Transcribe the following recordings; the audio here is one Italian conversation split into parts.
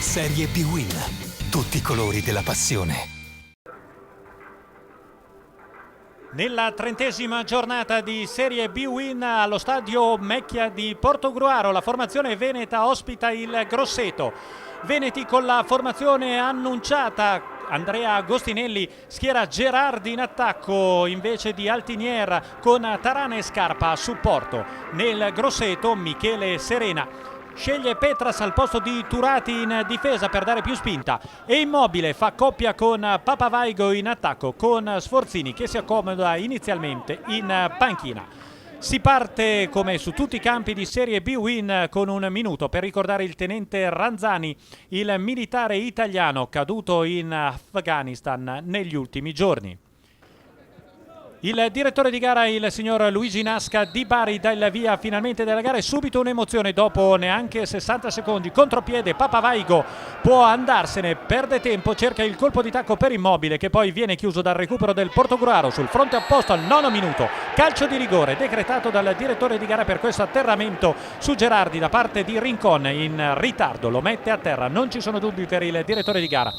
Serie B-Win. Tutti i colori della passione. Nella 30ª giornata di Serie B-Win allo stadio Mecchia di Portogruaro, la formazione veneta ospita il Grosseto. Veneti con la formazione annunciata. Andrea Agostinelli schiera Gerardi in attacco invece di Altinier, con Tarana e Scarpa a supporto. Nel Grosseto Michele Serena sceglie Petras al posto di Turati in difesa per dare più spinta, e Immobile fa coppia con Papavaigo in attacco, con Sforzini che si accomoda inizialmente in panchina. Si parte come su tutti i campi di Serie B-Win con un minuto per ricordare il tenente Ranzani, il militare italiano caduto in Afghanistan negli ultimi giorni. Il direttore di gara, il signor Luigi Nasca di Bari, dà il via finalmente della gara e subito un'emozione dopo neanche 60 secondi. Contropiede, Papavaigo può andarsene, perde tempo, cerca il colpo di tacco per Immobile che poi viene chiuso dal recupero del Portogruaro sul fronte opposto al 9° minuto. Calcio di rigore decretato dal direttore di gara per questo atterramento su Gerardi da parte di Rincon in ritardo, lo mette a terra, non ci sono dubbi per il direttore di gara.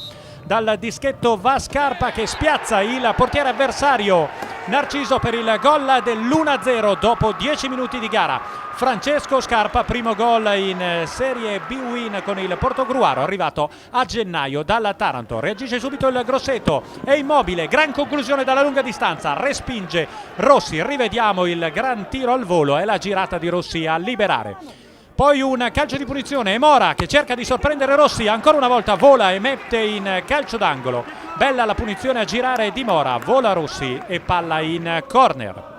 Dal dischetto va Scarpa che spiazza il portiere avversario Narciso per il gol dell'1-0 dopo 10 minuti di gara. Francesco Scarpa, primo gol in Serie B-Win con il Portogruaro, arrivato a gennaio dalla Taranto. Reagisce subito il Grosseto, è Immobile, gran conclusione dalla lunga distanza, respinge Rossi, rivediamo il gran tiro al volo e la girata di Rossi a liberare. Poi un calcio di punizione e Mora che cerca di sorprendere Rossi, ancora una volta vola e mette in calcio d'angolo. Bella la punizione a girare di Mora, vola Rossi e palla in corner.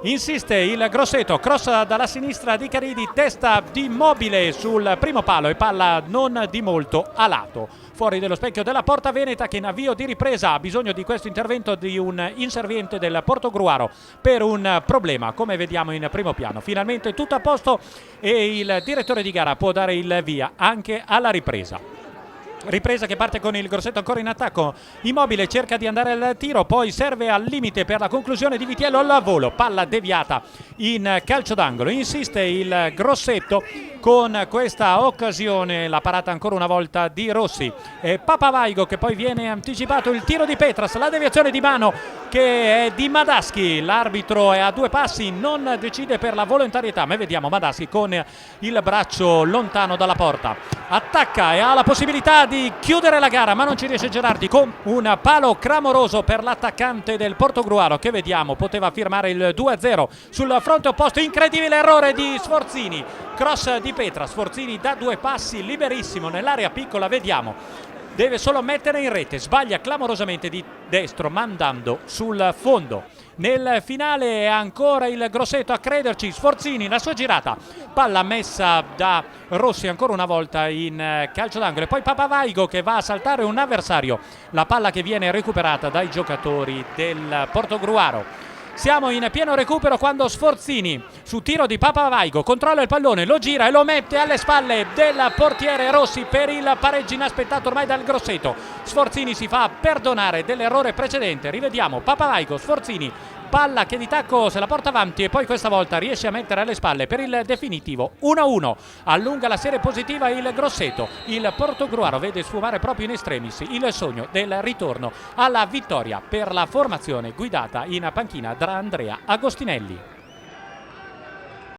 Insiste il Grosseto, cross dalla sinistra di Caridi, testa di Immobile sul primo palo e palla non di molto a lato. Fuori dello specchio della porta veneta che in avvio di ripresa ha bisogno di questo intervento di un inserviente del Portogruaro per un problema, come vediamo in primo piano. Finalmente tutto a posto e il direttore di gara può dare il via anche alla ripresa. Ripresa che parte con il Grosseto ancora in attacco. Immobile cerca di andare al tiro, poi serve al limite per la conclusione di Vitiello al volo, palla deviata in calcio d'angolo. Insiste il Grosseto con questa occasione, la parata ancora una volta di Rossi e Papavaigo che poi viene anticipato il tiro di Petras, la deviazione di mano che è di Madaschi. L'arbitro è a due passi, non decide per la volontarietà, ma vediamo Madaschi con il braccio lontano dalla porta, attacca e ha la possibilità di chiudere la gara, ma non ci riesce Gerardi con un palo clamoroso per l'attaccante del Portogruaro che vediamo poteva firmare il 2-0 sul fronte opposto. Incredibile errore di Sforzini, cross di Petra, Sforzini da due passi liberissimo nell'area piccola, vediamo deve solo mettere in rete, sbaglia clamorosamente di destro mandando sul fondo. Nel finale è ancora il Grosseto a crederci, Sforzini, la sua girata, palla messa da Rossi ancora una volta in calcio d'angolo e poi Papavaigo che va a saltare un avversario, la palla che viene recuperata dai giocatori del Portogruaro. Siamo in pieno recupero quando Sforzini su tiro di Papavaigo controlla il pallone, lo gira e lo mette alle spalle del portiere Rossi per il pareggio inaspettato ormai dal Grosseto. Sforzini si fa perdonare dell'errore precedente, rivediamo Papavaigo, Sforzini, palla che di tacco se la porta avanti e poi questa volta riesce a mettere alle spalle per il definitivo 1-1. Allunga la serie positiva il Grosseto, il Portogruaro vede sfumare proprio in estremis il sogno del ritorno alla vittoria per la formazione guidata in panchina da Andrea Agostinelli.